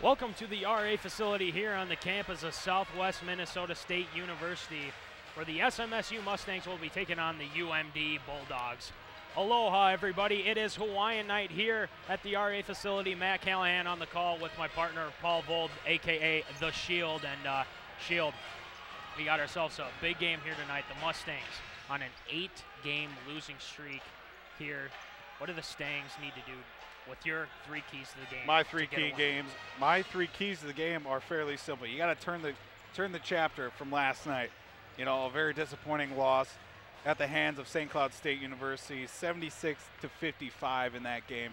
Welcome to the RA facility here on the campus of Southwest Minnesota State University, where the SMSU Mustangs will be taking on the UMD Bulldogs. Aloha, everybody. It is Hawaiian night here at the RA facility. Matt Callahan on the call with my partner, Paul Vold, a.k.a. The Shield. And Shield, we got ourselves a big game here tonight. The Mustangs on an 8-game losing streak here. What do the Stangs need to do with your 3 keys to the game? My 3 keys to the game are fairly simple. You got to turn the chapter from last night. You know, a very disappointing loss at the hands of St. Cloud State University, 76-55 in that game.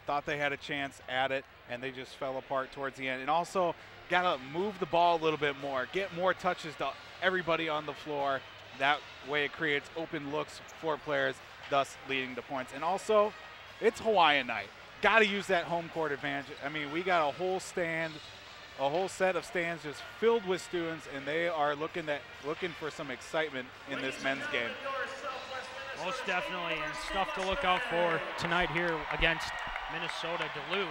Thought they had a chance at it, and they just fell apart towards the end. And also, got to move the ball a little bit more, get more touches to everybody on the floor. That way it creates open looks for players, thus leading to points. And also, it's Hawaiian night. Got to use that home court advantage. I mean, we got a whole set of stands just filled with students, and they are looking for some excitement in this men's game. Most definitely, and stuff to look out for tonight here against Minnesota Duluth.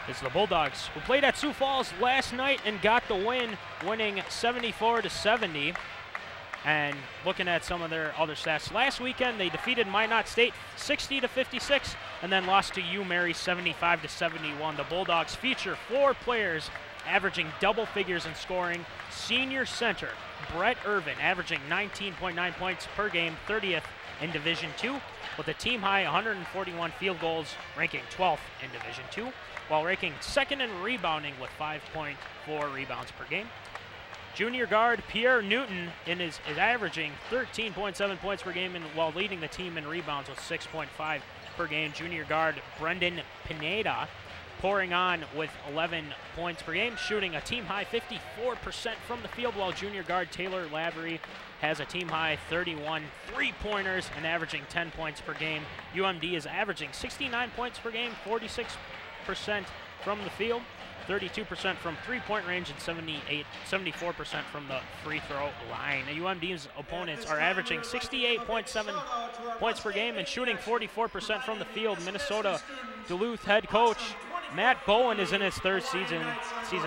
It's the Bulldogs, who played at Sioux Falls last night and got the win, winning 74-70. And looking at some of their other stats, last weekend they defeated Minot State 60-56 and then lost to UMary 75-71. The Bulldogs feature 4 players averaging double figures in scoring. Senior center Brett Irvin averaging 19.9 points per game, 30th in Division II, with a team high 141 field goals, ranking 12th in Division II, while ranking 2nd in rebounding with 5.4 rebounds per game. Junior guard Pierre Newton is averaging 13.7 points per game, and while leading the team in rebounds with 6.5 per game. Junior guard Brendan Pineda pouring on with 11 points per game, shooting a team-high 54% from the field, while junior guard Taylor Lavery has a team-high 31 three-pointers and averaging 10 points per game. UMD is averaging 69 points per game, 46% from the field, 32% from three-point range, and 74% from the free throw line. The UMD's opponents are averaging 68.7 points per game and shooting 44% from the field. Minnesota Duluth head coach Matt Bowen is in his 3rd season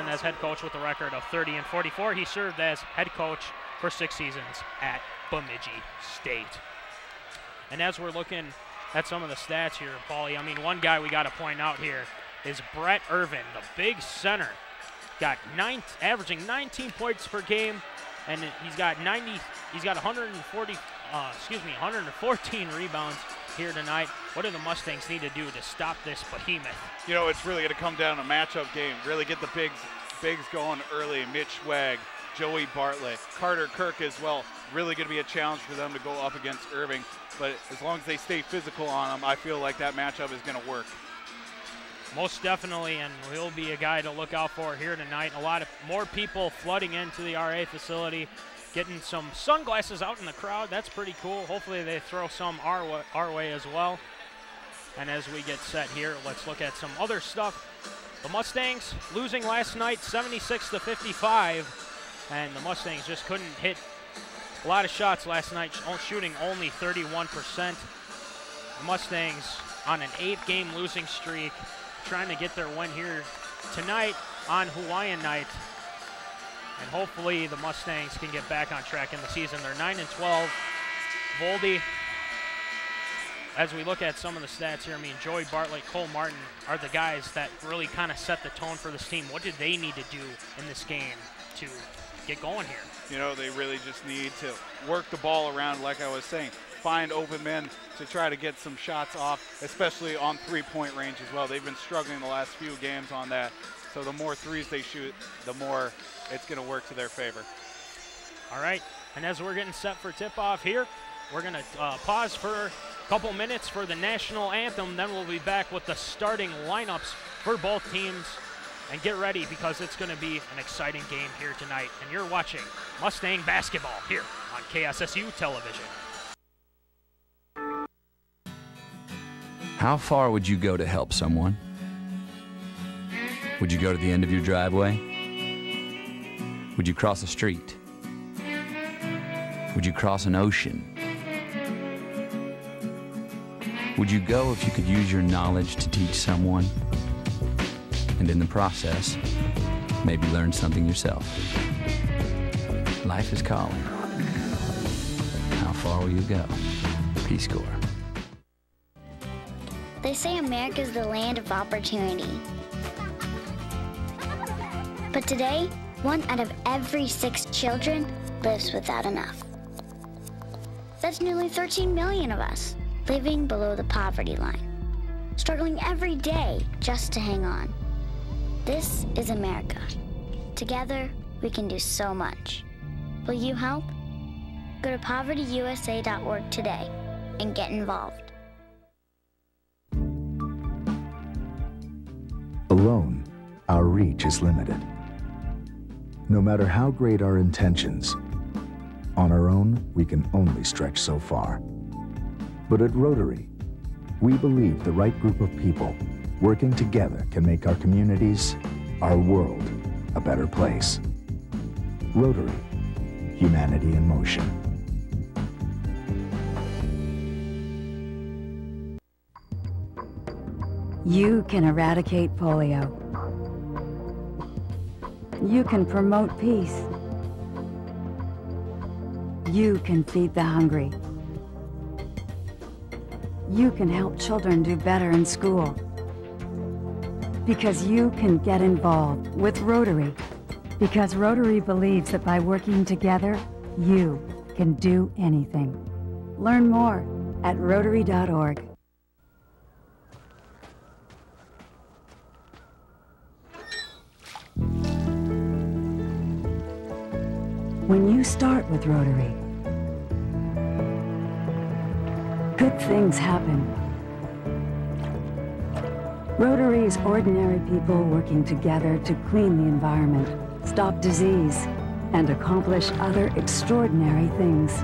as head coach with a record of 30-44. He served as head coach for 6 seasons at Bemidji State. And as we're looking at some of the stats here, Paulie, I mean, one guy we got to point out here is Brett Irvin, the big center. Averaging 19 points per game, and he's got 114 rebounds here tonight. What do the Mustangs need to do to stop this behemoth? You know, it's really going to come down to a matchup game. Really get the bigs going early. Mitch Wag, Joey Bartlett, Carter Kirk as well. Really going to be a challenge for them to go up against Irving. But as long as they stay physical on them, I feel like that matchup is going to work. Most definitely, and he'll be a guy to look out for here tonight. A lot of more people flooding into the RA facility, getting some sunglasses out in the crowd. That's pretty cool. Hopefully they throw some our way as well. And as we get set here, let's look at some other stuff. The Mustangs losing last night 76-55, and the Mustangs just couldn't hit a lot of shots last night, shooting only 31%. The Mustangs on an 8-game losing streak, trying to get their win here tonight on Hawaiian night. And hopefully the Mustangs can get back on track in the season. They're 9-12. Voldy, as we look at some of the stats here, I mean, Joey Bartlett, Cole Martin are the guys that really kind of set the tone for this team. What do they need to do in this game to get going here? You know, they really just need to work the ball around, like I was saying. Find open men to try to get some shots off, especially on three-point range as well. They've been struggling the last few games on that. So the more threes they shoot, the more it's going to work to their favor. All right, and as we're getting set for tip-off here, we're going to pause for a couple minutes for the national anthem. Then we'll be back with the starting lineups for both teams. And get ready, because it's going to be an exciting game here tonight. And you're watching Mustang basketball here on KSSU Television. How far would you go to help someone? Would you go to the end of your driveway? Would you cross a street? Would you cross an ocean? Would you go if you could use your knowledge to teach someone? and in the process, maybe learn something yourself. Life is calling. How far will you go? Peace Corps. They say America's the land of opportunity. But today, 1 out of every 6 children lives without enough. That's nearly 13 million of us living below the poverty line, struggling every day just to hang on. This is America. Together, we can do so much. Will you help? Go to povertyusa.org today and get involved. Alone, our reach is limited. No matter how great our intentions, on our own, we can only stretch so far. But at Rotary, we believe the right group of people working together can make our communities, our world, a better place. Rotary, humanity in motion. You can eradicate polio. You can promote peace. You can feed the hungry. You can help children do better in school. Because you can get involved with Rotary. Because Rotary believes that by working together, you can do anything. Learn more at Rotary.org. When you start with Rotary, good things happen. Rotary is ordinary people working together to clean the environment, stop disease, and accomplish other extraordinary things.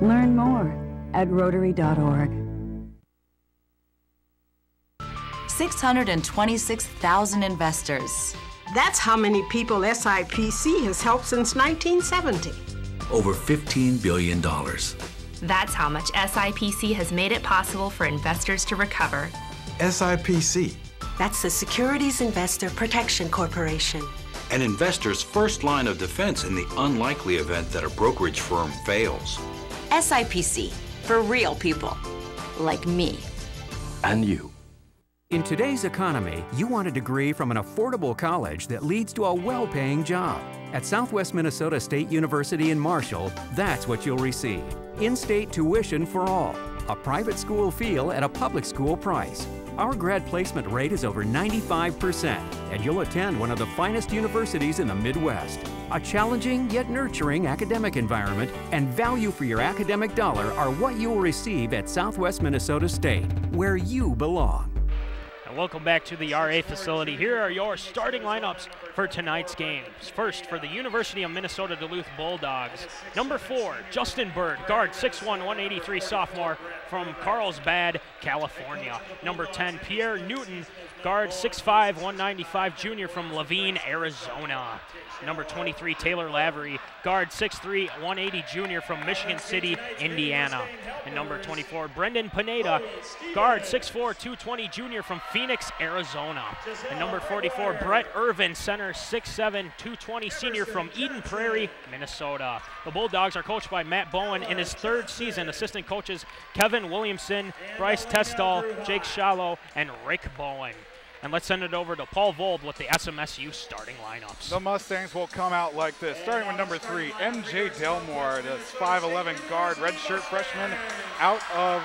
Learn more at Rotary.org. 626,000 investors. That's how many people SIPC has helped since 1970. Over $15 billion. That's how much SIPC has made it possible for investors to recover. SIPC. That's the Securities Investor Protection Corporation. An investor's first line of defense in the unlikely event that a brokerage firm fails. SIPC, for real people, like me. And you. In today's economy, you want a degree from an affordable college that leads to a well-paying job. At Southwest Minnesota State University in Marshall, that's what you'll receive. In-state tuition for all, a private school feel at a public school price. Our grad placement rate is over 95%, and you'll attend one of the finest universities in the Midwest. A challenging yet nurturing academic environment and value for your academic dollar are what you'll receive at Southwest Minnesota State, where you belong. And welcome back to the RA facility. Here are your starting lineups for tonight's games. First, for the University of Minnesota Duluth Bulldogs, number 4, Justin Bird, guard, 6'1", 183 sophomore from Carlsbad, California. Number 10, Pierre Newton, guard, 6'5", 195 junior from Laveen, Arizona. Number 23, Taylor Lavery, guard, 6'3", 180 junior from Michigan City, Indiana. And number 24, Brendan Pineda, guard, 6'4", 220 junior from Phoenix, Arizona. And number 44, Brett Irvin, center, 6'7", 220 senior from Eden Prairie, Minnesota. The Bulldogs are coached by Matt Bowen in his 3rd season. Assistant coaches Kevin Williamson, Bryce Testall, Jake Shallow, and Rick Bowen. And let's send it over to Paul Vold with the SMSU starting lineups. The Mustangs will come out like this, starting with number 3, MJ Delmore, the 5'11" guard, redshirt freshman out of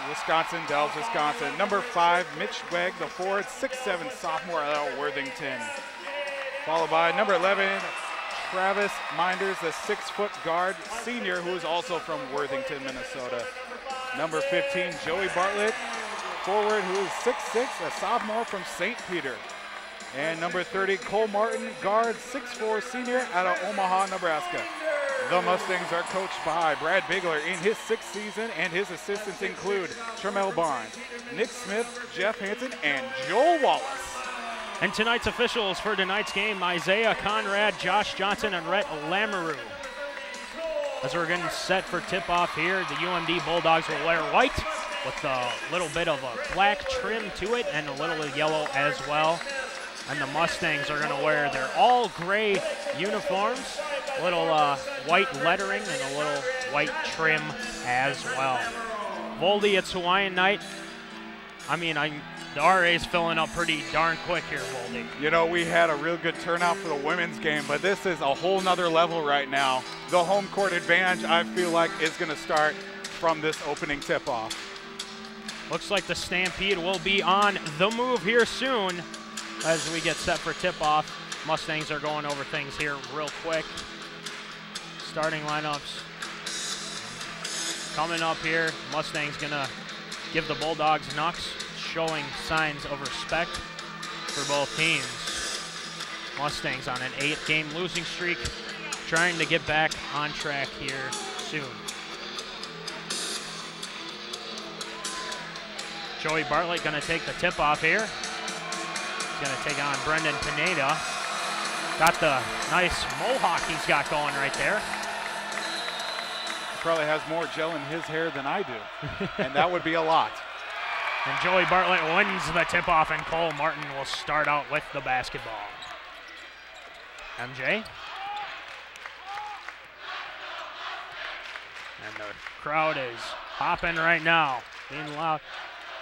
Wisconsin, Dells, Wisconsin. Number 5, Mitch Wegg, the forward, 6'7" sophomore out of Worthington. Followed by number 11, Travis Minders, the 6-foot guard, senior, who is also from Worthington, Minnesota. Number 15, Joey Bartlett, forward, who is 6'6", a sophomore from St. Peter. And number 30, Cole Martin, guard, 6'4", senior out of Omaha, Nebraska. The Mustangs are coached by Brad Bigler in his 6th season, and his assistants include Tremel Barnes, Nick Smith, Jeff Hansen, and Joel Wallace. And tonight's officials for tonight's game, Isaiah Conrad, Josh Johnson, and Rhett Lamoureux. As we're getting set for tip-off here, the UMD Bulldogs will wear white with a little bit of a black trim to it and a little yellow as well. And the Mustangs are going to wear their all gray uniforms, a little white lettering and a little white trim as well. Voldy, it's Hawaiian night. I mean, the RA is filling up pretty darn quick here, Voldy. You know, we had a real good turnout for the women's game, but this is a whole nother level right now. The home court advantage, I feel like, is going to start from this opening tip-off. Looks like the Stampede will be on the move here soon as we get set for tip-off. Mustangs are going over things here real quick. Starting lineups coming up here. Mustangs gonna give the Bulldogs knocks, showing signs of respect for both teams. Mustangs on an 8-game losing streak, trying to get back on track here soon. Joey Bartlett gonna take the tip off here. He's gonna take on Brendan Pineda. Got the nice mohawk he's got going right there. He probably has more gel in his hair than I do, and that would be a lot. And Joey Bartlett wins the tip off, and Cole Martin will start out with the basketball. MJ. And the crowd is hopping right now, being loud.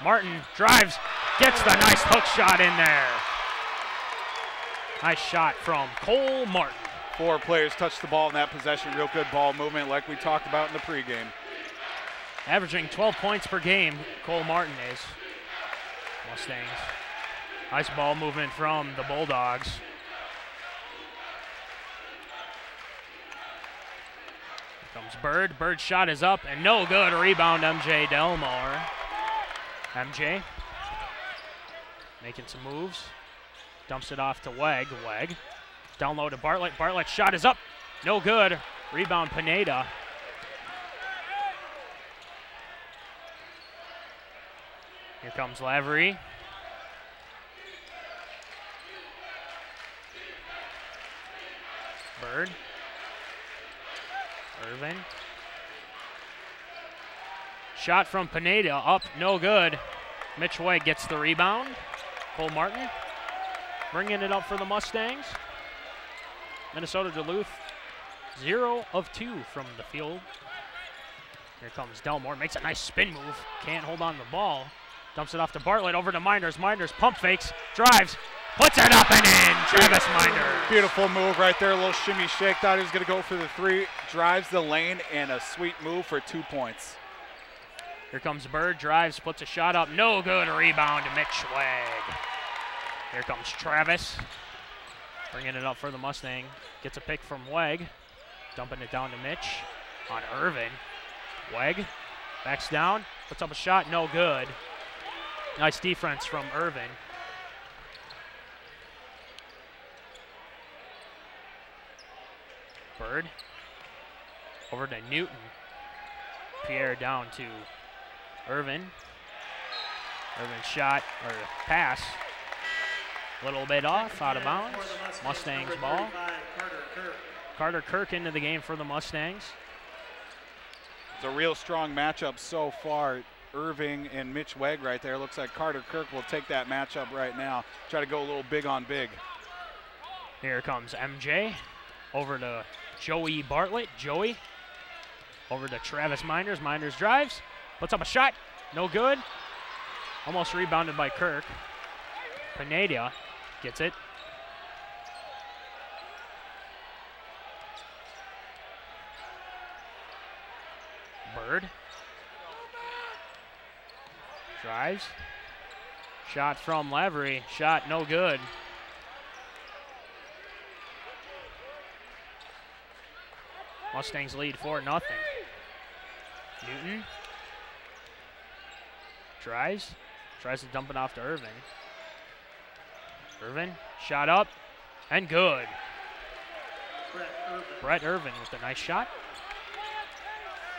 Martin drives, gets the nice hook shot in there. Nice shot from Cole Martin. 4 players touched the ball in that possession. Real good ball movement like we talked about in the pregame. Averaging 12 points per game, Cole Martin is. Mustangs. Nice ball movement from the Bulldogs. Here comes Bird. Bird's shot is up and no good. Rebound, MJ Delmore. MJ making some moves. Dumps it off to Weg. Weg. Down low to Bartlett. Bartlett's shot is up. No good. Rebound, Pineda. Here comes Lavery. Bird. Irvin. Shot from Pineda, up, no good. Mitch Weg gets the rebound. Cole Martin bringing it up for the Mustangs. Minnesota Duluth, 0 of 2 from the field. Here comes Delmore, makes a nice spin move. Can't hold on to the ball. Dumps it off to Bartlett, over to Minders. Minders pump fakes, drives, puts it up and in. Travis Minders. Beautiful move right there, a little shimmy shake. Thought he was going to go for the 3. Drives the lane and a sweet move for 2 points. Here comes Bird, drives, puts a shot up, no good. Rebound, Mitch Weg. Here comes Travis, bringing it up for the Mustang. Gets a pick from Weg, dumping it down to Mitch on Irvin. Weg backs down, puts up a shot, no good. Nice defense from Irvin. Bird over to Newton. Pierre down to Irvin. Irvin's shot, or pass, a little bit off, out of bounds. Mustangs ball. Carter Kirk into the game for the Mustangs. It's a real strong matchup so far. Irving and Mitch Weg right there. Looks like Carter Kirk will take that matchup right now. Try to go a little big on big. Here comes MJ. Over to Joey Bartlett. Joey over to Travis Minders. Minders drives, puts up a shot, no good. Almost rebounded by Kirk. Pineda gets it. Bird drives. Shot from Lavery. Shot no good. Mustangs lead 4-0. Newton drives. Tries to dump it off to Irvin. Irvin, shot up and good. Brett Irvin with a nice shot.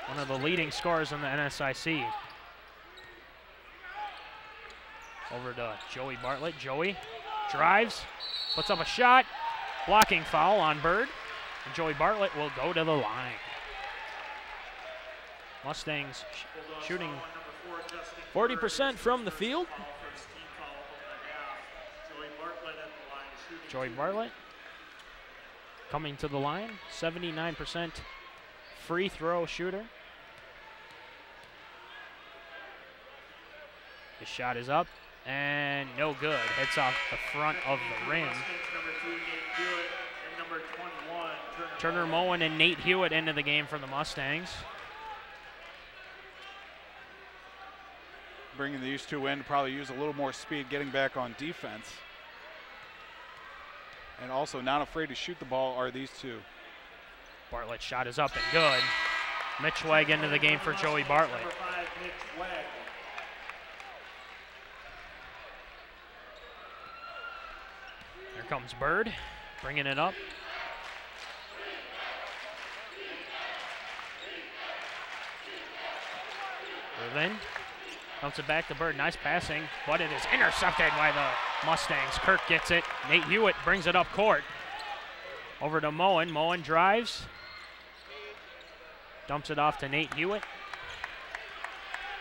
One of the leading scorers in the NSIC. Over to Joey Bartlett. Joey drives, puts up a shot, blocking foul on Bird. And Joey Bartlett will go to the line. Mustangs shooting 40% from the field. Joey Bartlett coming to the line, 79% free throw shooter. His shot is up and no good. Hits off the front of the rim. Turner Moen and Nate Hewitt into the game for the Mustangs. Bringing these two in to probably use a little more speed, getting back on defense. And also not afraid to shoot the ball are these two. Bartlett's shot is up and good. Mitch Wegg into the game for Joey Bartlett. Here comes Bird, bringing it up. Irvin dumps it back to Bird. Nice passing, but it is intercepted by the Mustangs. Kirk gets it. Nate Hewitt brings it up court. Over to Moen. Moen drives. Dumps it off to Nate Hewitt.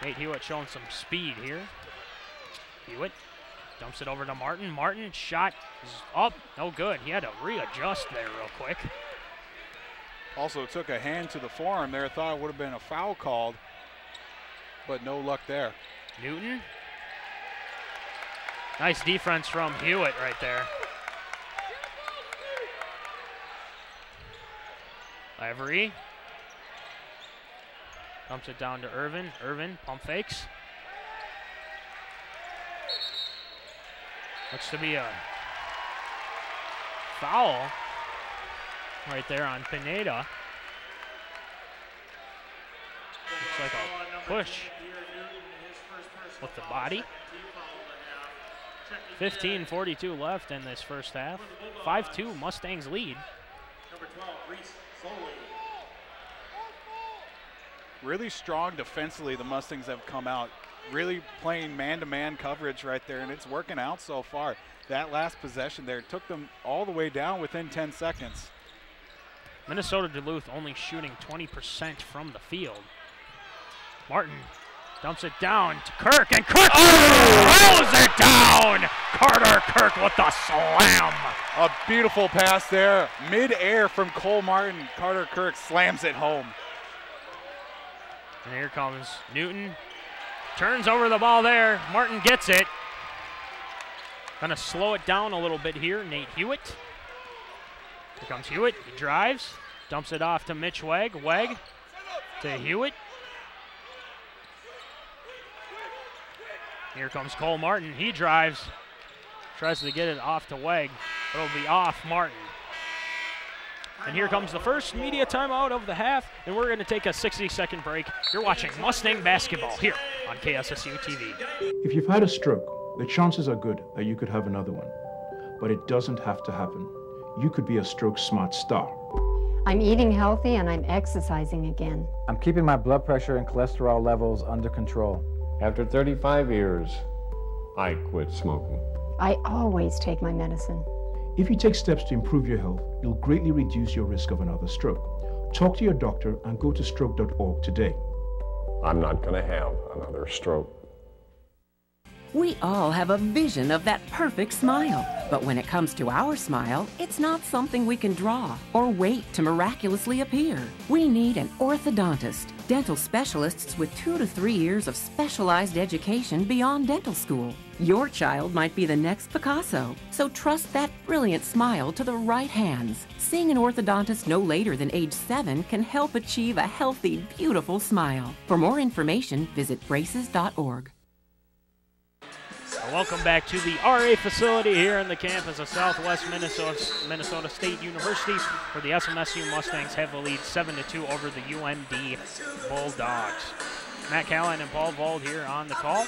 Nate Hewitt showing some speed here. Hewitt dumps it over to Martin. Martin shot is up. No good. He had to readjust there real quick. Also took a hand to the forearm there. Thought it would have been a foul called, but no luck there. Newton. Nice defense from Hewitt right there. Lavery. Dumps it down to Irvin. Irvin pump fakes. Looks to be a foul right there on Pineda. Looks like a push with the body. 15:42 left in this first half. 5-2 Mustangs lead. Really strong defensively, the Mustangs have come out. Really playing man-to-man coverage right there, and it's working out so far. That last possession there took them all the way down within 10 seconds. Minnesota Duluth only shooting 20% from the field. Martin dumps it down to Kirk, and Kirk throws it down! Carter Kirk with the slam! A beautiful pass there. Mid-air from Cole Martin. Carter Kirk slams it home. And here comes Newton. Turns over the ball there. Martin gets it. Gonna slow it down a little bit here. Nate Hewitt. Here comes Hewitt. He drives. Dumps it off to Mitch Wegg. Wegg to Hewitt. Here comes Cole Martin. He drives. Tries to get it off to Wegg. It'll be off Martin. And here comes the first media timeout of the half, and we're going to take a 60-second break. You're watching Mustang basketball here on KSSU TV. If you've had a stroke, the chances are good that you could have another one. But it doesn't have to happen. You could be a stroke smart star. I'm eating healthy and I'm exercising again. I'm keeping my blood pressure and cholesterol levels under control. After 35 years, I quit smoking. I always take my medicine. If you take steps to improve your health, you'll greatly reduce your risk of another stroke. Talk to your doctor and go to stroke.org today. I'm not going to have another stroke. We all have a vision of that perfect smile. But when it comes to our smile, it's not something we can draw or wait to miraculously appear. We need an orthodontist, dental specialists with 2 to 3 years of specialized education beyond dental school. Your child might be the next Picasso, so trust that brilliant smile to the right hands. Seeing an orthodontist no later than age 7 can help achieve a healthy, beautiful smile. For more information, visit braces.org. Welcome back to the RA facility here in the campus of Southwest Minnesota State University, where the SMSU Mustangs have the lead 7-2 over the UMD Bulldogs. Matt Callan and Paul Vold here on the call.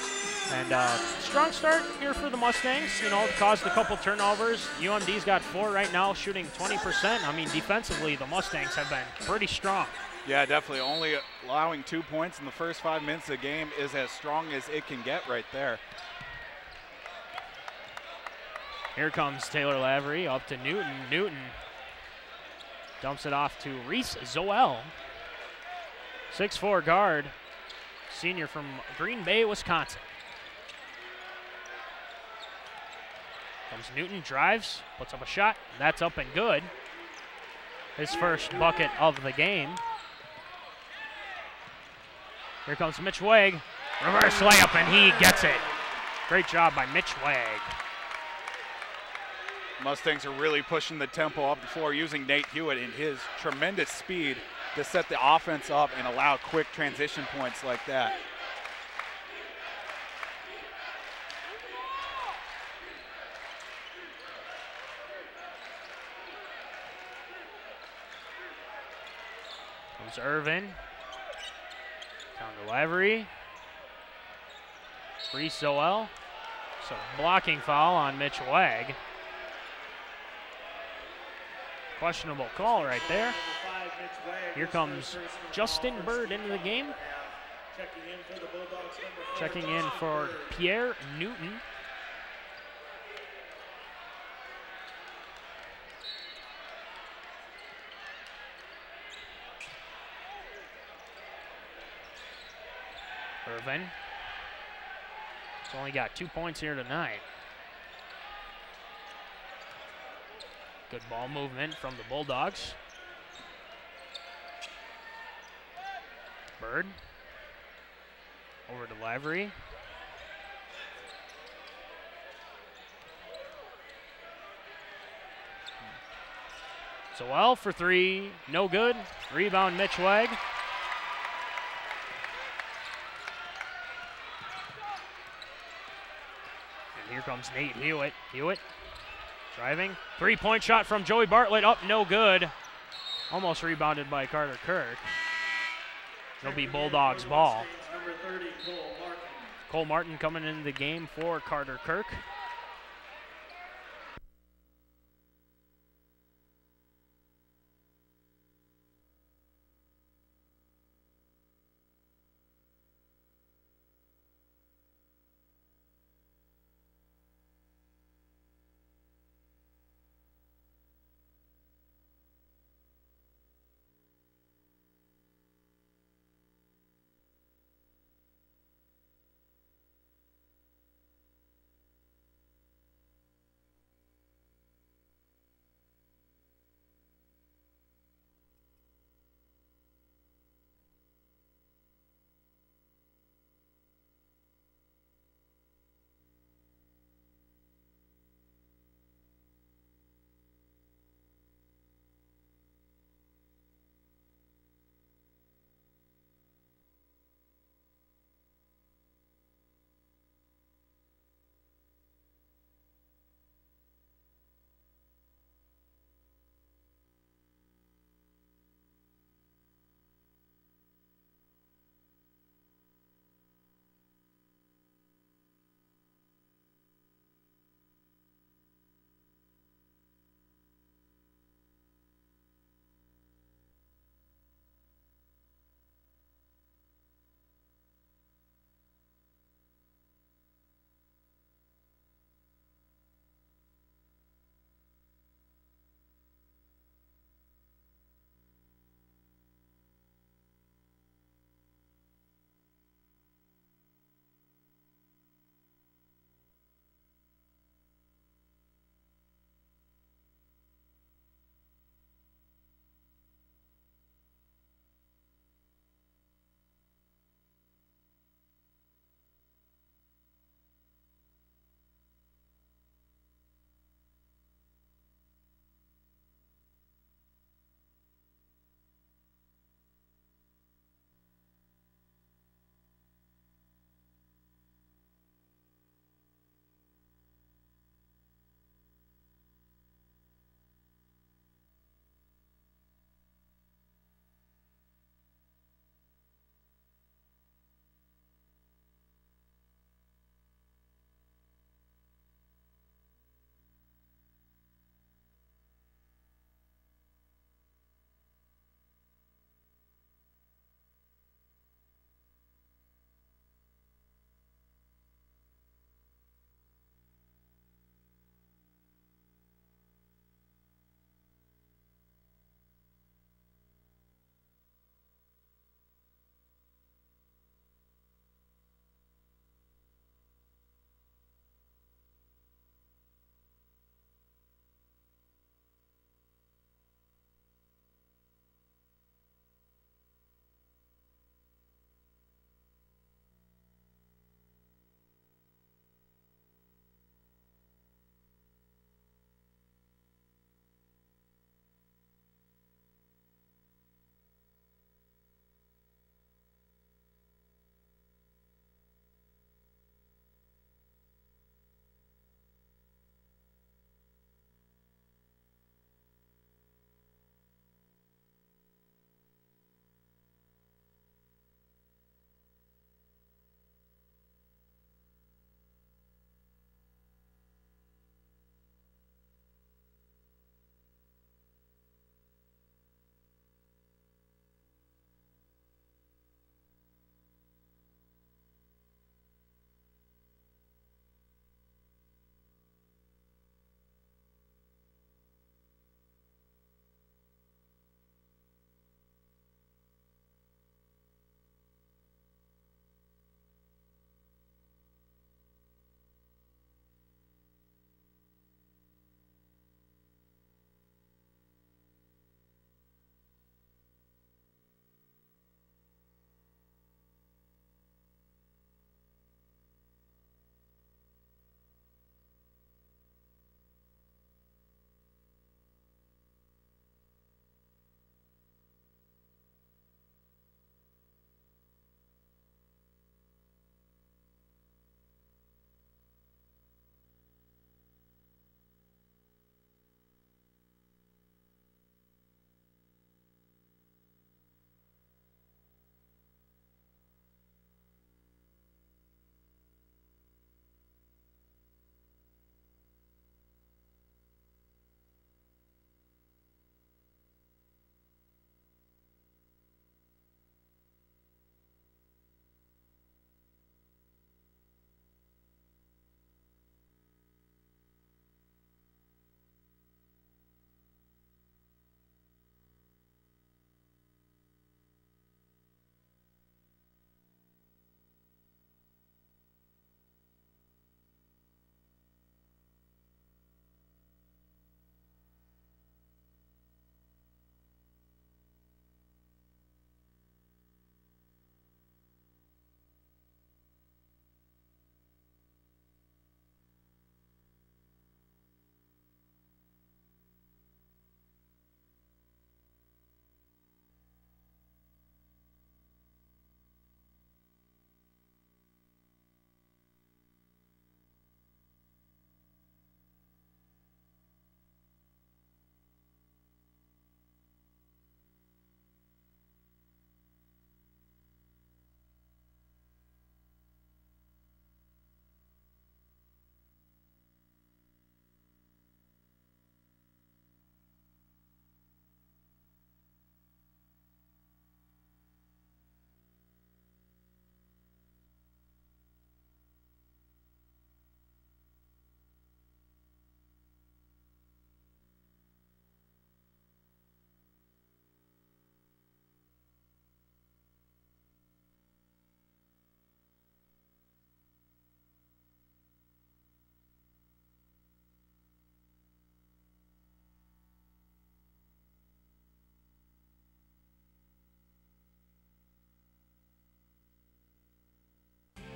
And strong start here for the Mustangs. You know, caused a couple turnovers. UMD's got 4 right now, shooting 20%. I mean, defensively, the Mustangs have been pretty strong. Yeah, definitely. Only allowing 2 points in the first 5 minutes of the game is as strong as it can get right there. Here comes Taylor Lavery up to Newton. Newton dumps it off to Reese Zoel. 6'4" guard, senior from Green Bay, Wisconsin. Comes Newton, drives, puts up a shot. That's up and good. His first bucket of the game. Here comes Mitch Wag. Reverse layup, and he gets it. Great job by Mitch Wag. Mustangs are really pushing the tempo up the floor, using Nate Hewitt and his tremendous speed to set the offense up and allow quick transition points like that. Comes Irvin. Down to Lavery. Free Soel. So blocking foul on Mitch Wag. Questionable call right there. Here comes Justin Bird into the game. Checking in for Pierre Newton. Irvin. He's only got 2 points here tonight. Good ball movement from the Bulldogs. Bird. Over to Lavery. Soel for three. No good. Rebound Mitch Wag. And here comes Nate Hewitt. Hewitt driving. Three-point shot from Joey Bartlett. Up, no good. Almost rebounded by Carter Kirk. It'll be Bulldogs ball. Cole Martin coming into the game for Carter Kirk.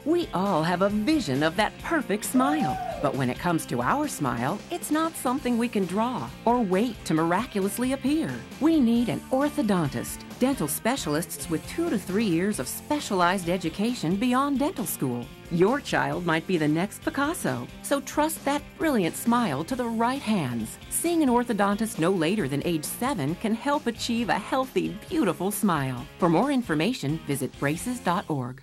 We all have a vision of that perfect smile. But when it comes to our smile, it's not something we can draw or wait to miraculously appear. We need an orthodontist, dental specialists with 2 to 3 years of specialized education beyond dental school. Your child might be the next Picasso, so trust that brilliant smile to the right hands. Seeing an orthodontist no later than age 7 can help achieve a healthy, beautiful smile. For more information, visit braces.org.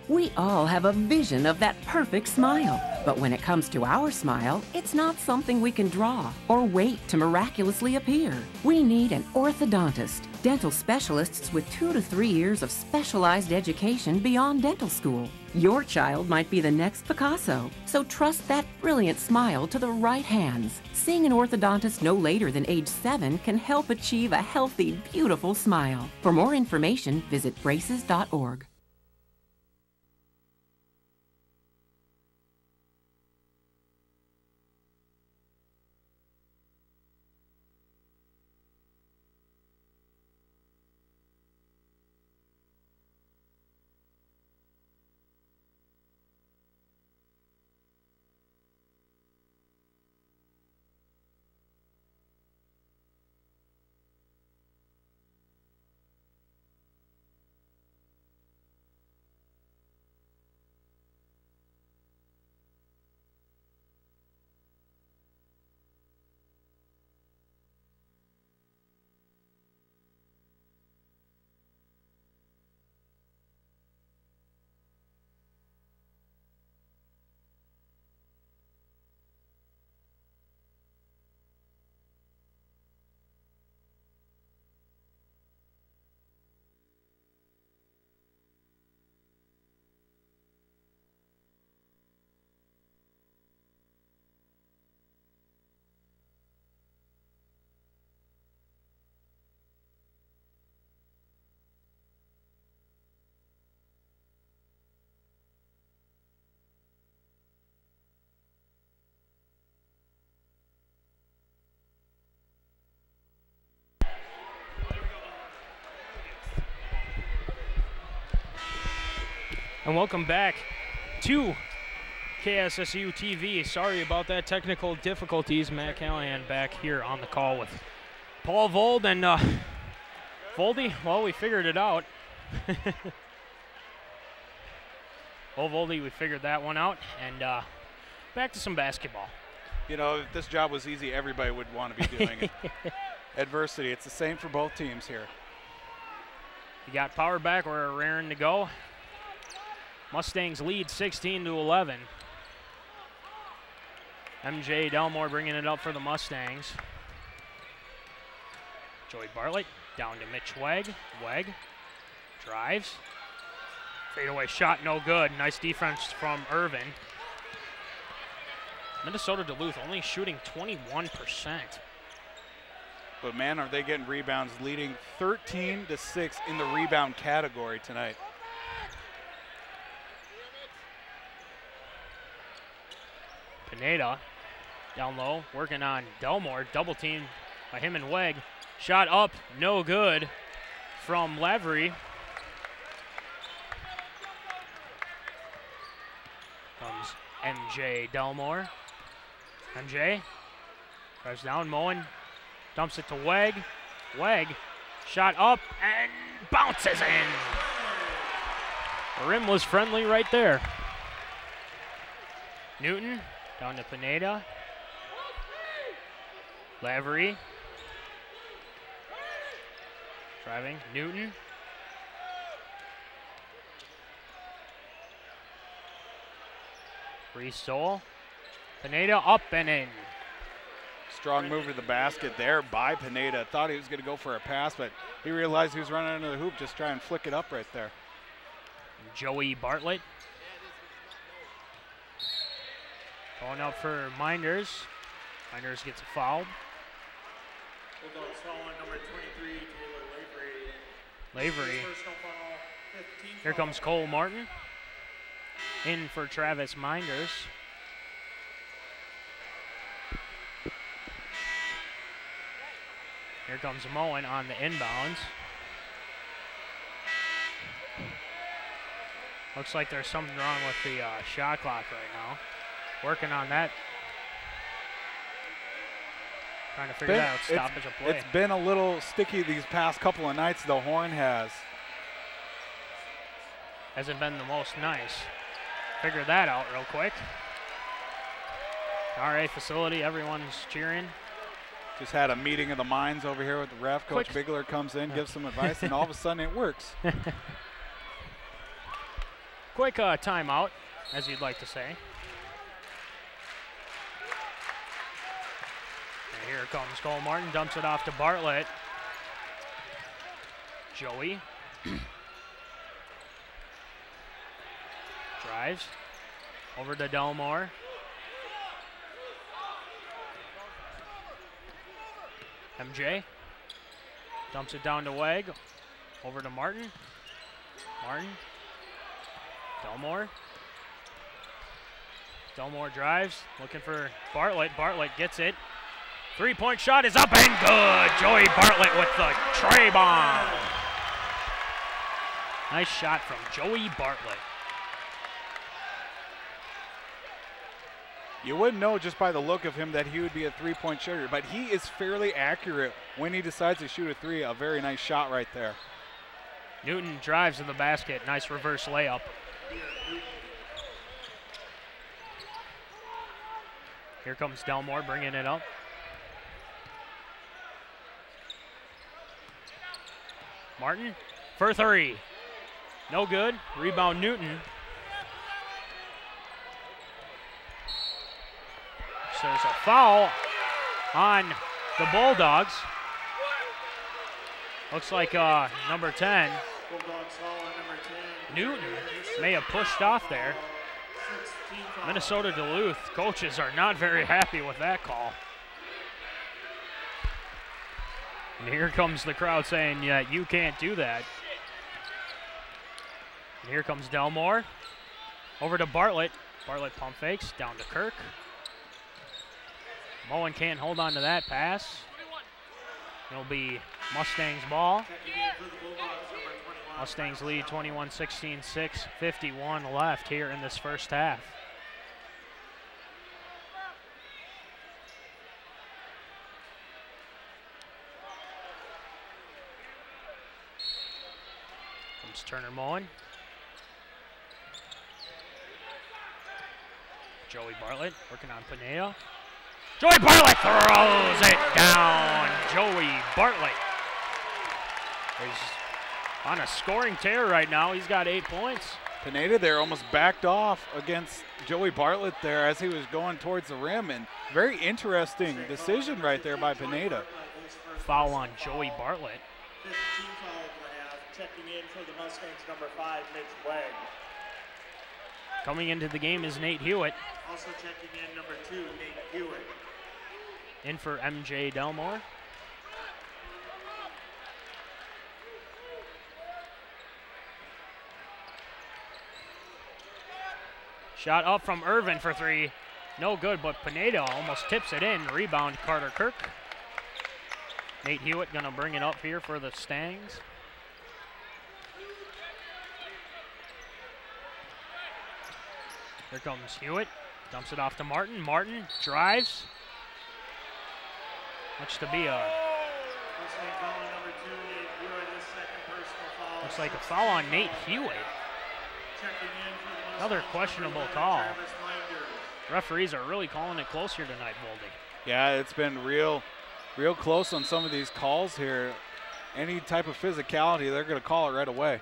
We all have a vision of that perfect smile. But when it comes to our smile, it's not something we can draw or wait to miraculously appear. We need an orthodontist, dental specialists with 2 to 3 years of specialized education beyond dental school. Your child might be the next Picasso, so trust that brilliant smile to the right hands. Seeing an orthodontist no later than age 7 can help achieve a healthy, beautiful smile. For more information, visit braces.org. And welcome back to KSSU TV. Sorry about that technical difficulties. Matt Callahan back here on the call with Paul Vold and Voldy. Well, we figured it out. Well, Voldy, we figured that one out. And back to some basketball. You know, if this job was easy, everybody would want to be doing it. Adversity, it's the same for both teams here. You got power back, we're raring to go. Mustangs lead 16-11. MJ Delmore bringing it up for the Mustangs. Joey Bartlett down to Mitch Weg. Weg drives. Fadeaway shot, no good. Nice defense from Irvin. Minnesota Duluth only shooting 21%. But man, are they getting rebounds, leading 13-6 in the rebound category tonight. Pineda down low, working on Delmore, double team by him and Weg. Shot up, no good from Lavery. Comes MJ Delmore. MJ drives down, Moen dumps it to Weg. Weg, shot up and bounces in. The rim was friendly right there. Newton down to Pineda. Lavery. Driving, Newton. Free Stoll. Pineda up and in. Strong move to the basket there by Pineda. Thought he was going to go for a pass, but he realized he was running under the hoop. Just try and flick it up right there. Joey Bartlett. Going up for Minders. Minders gets a foul. Number 23, Lavery. Here comes Cole Martin. In for Travis Minders. Here comes Moen on the inbounds. Looks like there's something wrong with the shot clock right now. Working on that. Trying to figure out stoppage of play. It's been a little sticky these past couple of nights, the Horn has. Hasn't been the most nice. Figure that out real quick. RA facility, everyone's cheering. Just had a meeting of the minds over here with the ref. Coach Bigler comes in, gives some advice, and all of a sudden it works. Quick timeout, as you'd like to say. And here comes Cole Martin, dumps it off to Bartlett. Joey. Drives. Over to Delmore. MJ dumps it down to Weg. Over to Martin. Martin. Delmore. Delmore drives, looking for Bartlett. Bartlett gets it. Three-point shot is up and good. Joey Bartlett with the tray bomb. Nice shot from Joey Bartlett. You wouldn't know just by the look of him that he would be a three-point shooter, but he is fairly accurate when he decides to shoot a three. A very nice shot right there. Newton drives to the basket. Nice reverse layup. Here comes Delmore bringing it up. Martin for three. No good. Rebound Newton. So there's a foul on the Bulldogs. Looks like number 10. Newton may have pushed off there. Minnesota Duluth coaches are not very happy with that call. And here comes the crowd saying, yeah, you can't do that. And here comes Delmore. Over to Bartlett. Bartlett pump fakes, down to Kirk. Moen can't hold on to that pass. It'll be Mustangs ball. Mustangs lead 21-16, 6:51 left here in this first half. Comes Turner Moen. Joey Bartlett working on Pineda. Joey Bartlett throws it down. Joey Bartlett is on a scoring tear right now. He's got 8 points. Pineda there almost backed off against Joey Bartlett there as he was going towards the rim, and very interesting decision right there by Pineda. Foul on Joey Bartlett. Checking in for the Mustangs, number 5, Mitch Weg. Coming into the game is Nate Hewitt. Also checking in, number 2, Nate Hewitt. In for MJ Delmore. Shot up from Irvin for three. No good, but Pineda almost tips it in. Rebound, Carter Kirk. Nate Hewitt gonna bring it up here for the Stangs. Here comes Hewitt. Dumps it off to Martin. Martin drives. Looks to be a... Looks like a foul on Nate Hewitt. Another questionable call. Referees are really calling it close here tonight, Voldy. Yeah, it's been real close on some of these calls here. Any type of physicality, they're going to call it right away.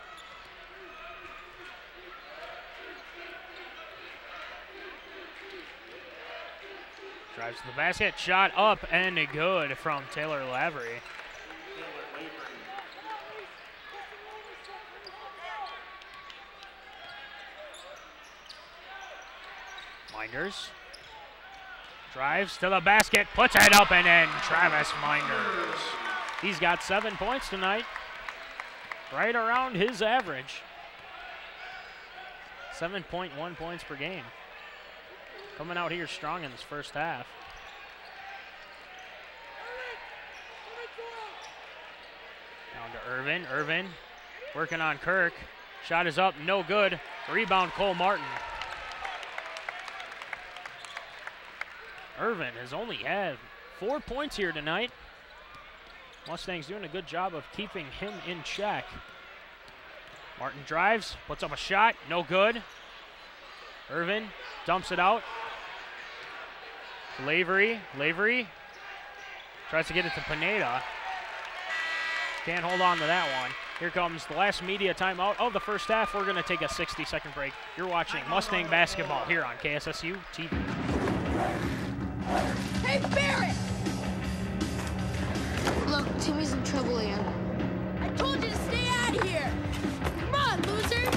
Drives to the basket, shot up and good from Taylor Lavery. Minders drives to the basket, puts it up and in. Travis Minders. He's got 7 points tonight. Right around his average. 7.1 points per game. Coming out here strong in this first half. Down to Irvin. Irvin working on Kirk. Shot is up, no good. Rebound, Cole Martin. Irvin has only had 4 points here tonight. Mustangs doing a good job of keeping him in check. Martin drives, puts up a shot, no good. Irvin dumps it out. Lavery tries to get it to Pineda. Can't hold on to that one. Here comes the last media timeout of the first half. We're going to take a 60-second break. You're watching Mustang basketball here on KSSU TV. Hey, Barrett! Look, Timmy's in trouble again. I told you to stay out of here! Come on, loser!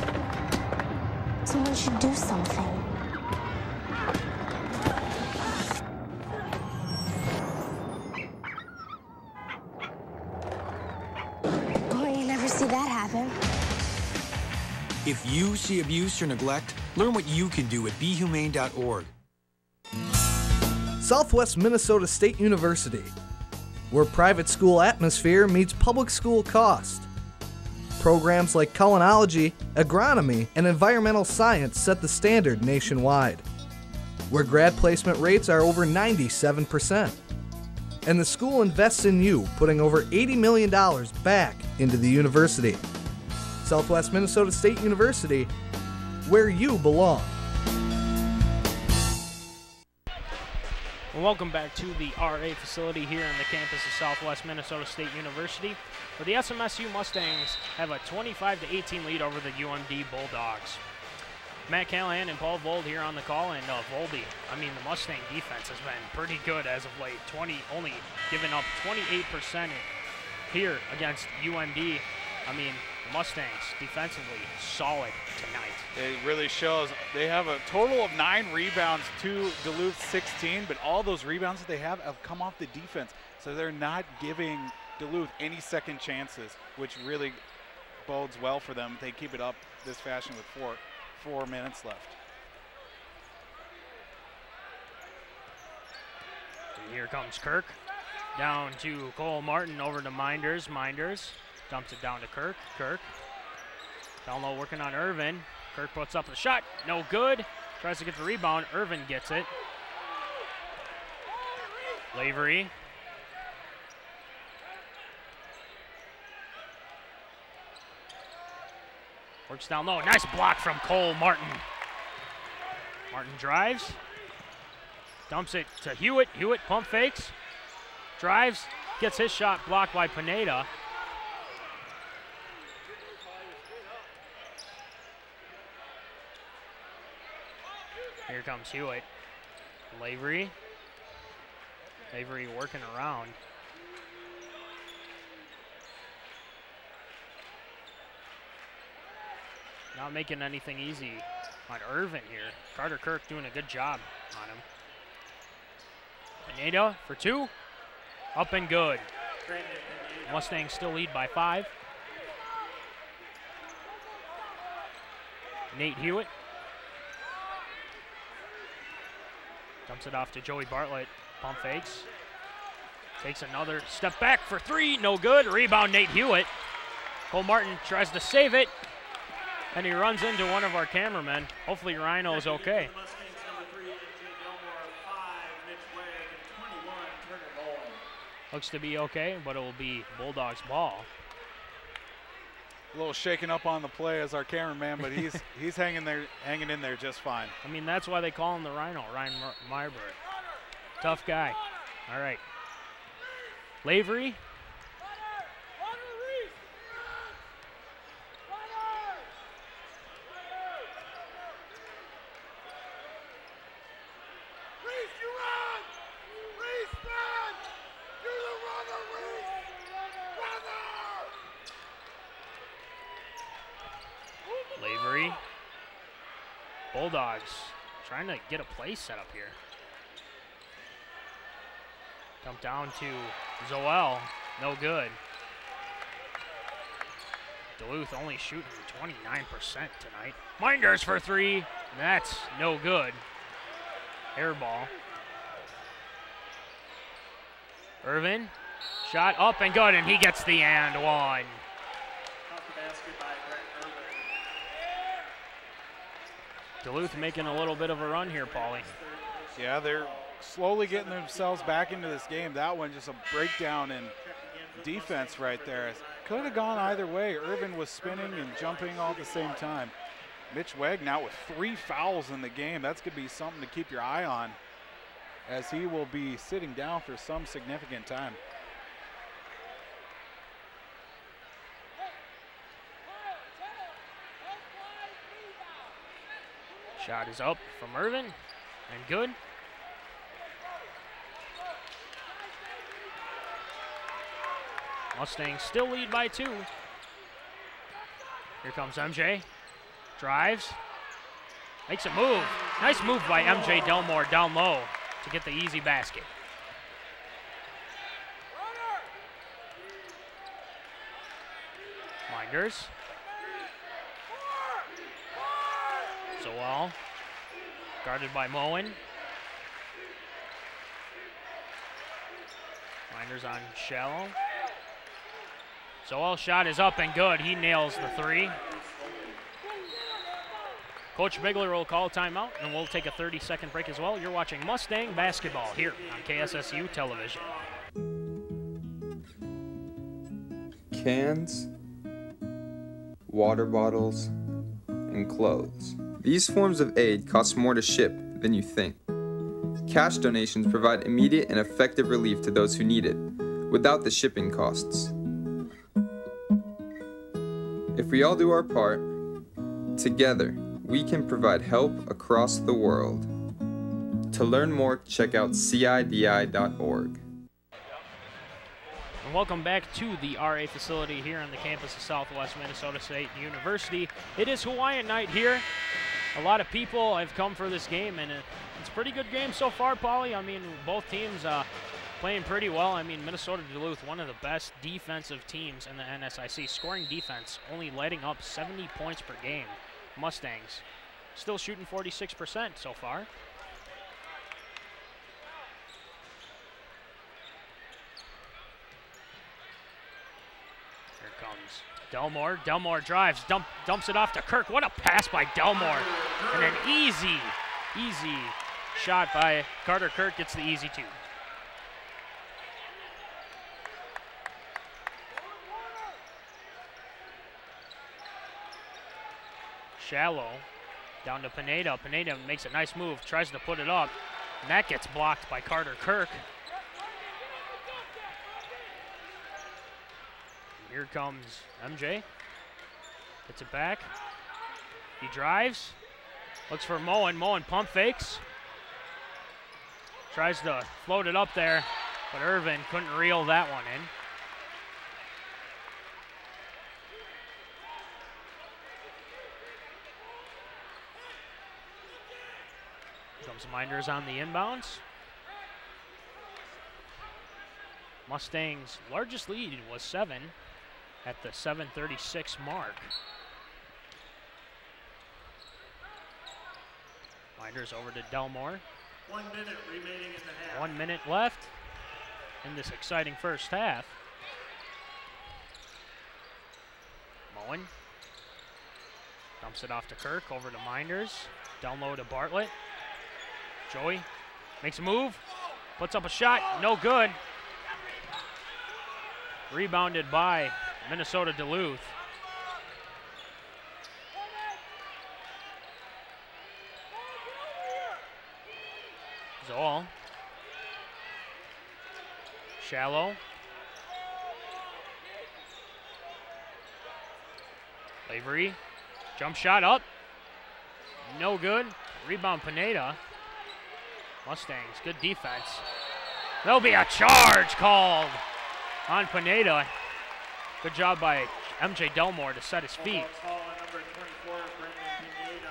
Someone should do something. Oh, you never see that happen. If you see abuse or neglect, learn what you can do at BeHumane.org. Southwest Minnesota State University, where private school atmosphere meets public school cost. Programs like culinology, agronomy, and environmental science set the standard nationwide, where grad placement rates are over 97%. And the school invests in you, putting over $80 million back into the university. Southwest Minnesota State University, where you belong. Welcome back to the RA facility here on the campus of Southwest Minnesota State University, where the SMSU Mustangs have a 25-18 lead over the UMD Bulldogs. Matt Callahan and Paul Vold here on the call, and Voldy, I mean, the Mustang defense has been pretty good as of late. Only giving up 28% here against UMD. I mean, the Mustangs defensively solid tonight. It really shows. They have a total of 9 rebounds to Duluth 16, but all those rebounds that they have come off the defense. So they're not giving Duluth any second chances, which really bodes well for them. They keep it up this fashion with 4 minutes left. And here comes Kirk. Down to Cole Martin, over to Minders. Minders dumps it down to Kirk. Kirk down low working on Irvin. Kirk puts up the shot, no good. Tries to get the rebound, Irvin gets it. Lavery. Works down low, nice block from Cole Martin. Martin drives, dumps it to Hewitt. Hewitt pump fakes, drives, gets his shot blocked by Pineda. Here comes Hewitt. Lavery. Lavery working around. Not making anything easy on Irvin here. Carter Kirk doing a good job on him. Pineda for 2. Up and good. Mustangs still lead by 5. Nate Hewitt. Dumps it off to Joey Bartlett. Pump fakes. Takes another step back for 3. No good. Rebound, Nate Hewitt. Cole Martin tries to save it. And he runs into one of our cameramen. Hopefully Rhino's okay. Looks to be okay, but it will be Bulldogs ball. A little shaken up on the play as our cameraman, but he's hanging in there just fine. I mean, that's why they call him the Rhino, Ryan Marbury. Tough guy. All right. Lavery. Lavery. Bulldogs trying to get a play set up here. Dump down to Zoel. No good. Duluth only shooting 29% tonight. Minders for 3. That's no good. Air ball. Irvin. Shot up and good, and he gets the and one. Duluth making a little bit of a run here, Paulie. Yeah, they're slowly getting themselves back into this game. That one just a breakdown in defense right there. Could have gone either way. Irvin was spinning and jumping all at the same time. Mitch Wegg now with 3 fouls in the game. That's going to be something to keep your eye on, as he will be sitting down for some significant time. Shot is up from Irvin, and good. Mustangs still lead by 2. Here comes MJ. Drives. Makes a move. Nice move by MJ Delmore down low to get the easy basket. Minders. Zoel. Guarded by Moen. Minders on Shallow. Zoel's shot is up and good. He nails the 3. Coach Bigler will call timeout, and we'll take a 30-second break as well. You're watching Mustang basketball here on KSSU television. Cans, water bottles, and clothes. These forms of aid cost more to ship than you think. Cash donations provide immediate and effective relief to those who need it, without the shipping costs. If we all do our part, together, we can provide help across the world. To learn more, check out CIDI.org. And welcome back to the RA facility here on the campus of Southwest Minnesota State University. It is Hawaiian night here. A lot of people have come for this game, and it's a pretty good game so far, Paulie. I mean, both teams playing pretty well. I mean, Minnesota Duluth, one of the best defensive teams in the NSIC, scoring defense, only letting up 70 points per game. Mustangs still shooting 46% so far. Here comes Delmore. Delmore drives, dumps it off to Kirk. What a pass by Delmore. And an easy shot by Carter Kirk. Gets the easy 2. Shallow down to Pineda. Pineda makes a nice move, tries to put it up, and that gets blocked by Carter Kirk. And here comes MJ. Gets it back. He drives. Looks for Moen. Moen pump fakes. Tries to float it up there, but Irvin couldn't reel that one in. Comes Minders on the inbounds. Mustangs' largest lead was 7 at the 7:36 mark. Minders over to Delmore. 1 minute remaining in the half. 1 minute left in this exciting first half. Moen dumps it off to Kirk, over to Minders. Down low to Bartlett. Joey makes a move, puts up a shot, no good. Rebounded by Minnesota Duluth. Zoel. Shallow. Lavery, jump shot up, no good. Rebound Pineda. Mustangs, good defense. There'll be a charge called on Pineda. Good job by MJ Delmore to set his feet.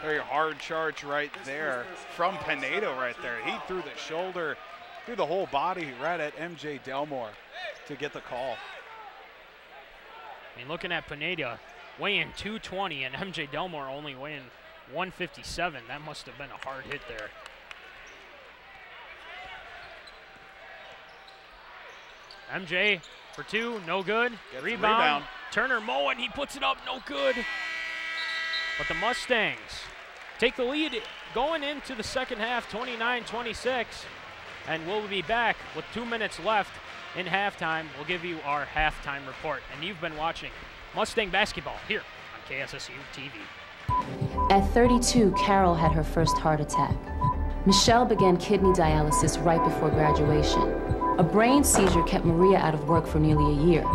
Very hard charge right there from Pineda right there. He threw the shoulder, threw the whole body right at MJ Delmore to get the call. I mean, looking at Pineda, weighing 220 and MJ Delmore only weighing 157. That must have been a hard hit there. MJ for 2, no good. Rebound. Turner Moen, he puts it up, no good. But the Mustangs take the lead going into the second half, 29-26. And we'll be back with 2 minutes left in halftime. We'll give you our halftime report. And you've been watching Mustang basketball here on KSSU TV. At 32, Carol had her first heart attack. Michelle began kidney dialysis right before graduation. A brain seizure kept Maria out of work for nearly a year.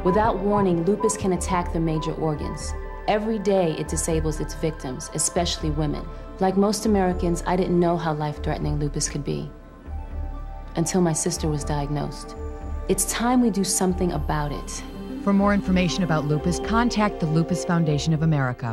Without warning, lupus can attack the major organs. Every day, it disables its victims, especially women. Like most Americans, I didn't know how life-threatening lupus could be until my sister was diagnosed. It's time we do something about it. For more information about lupus, contact the Lupus Foundation of America.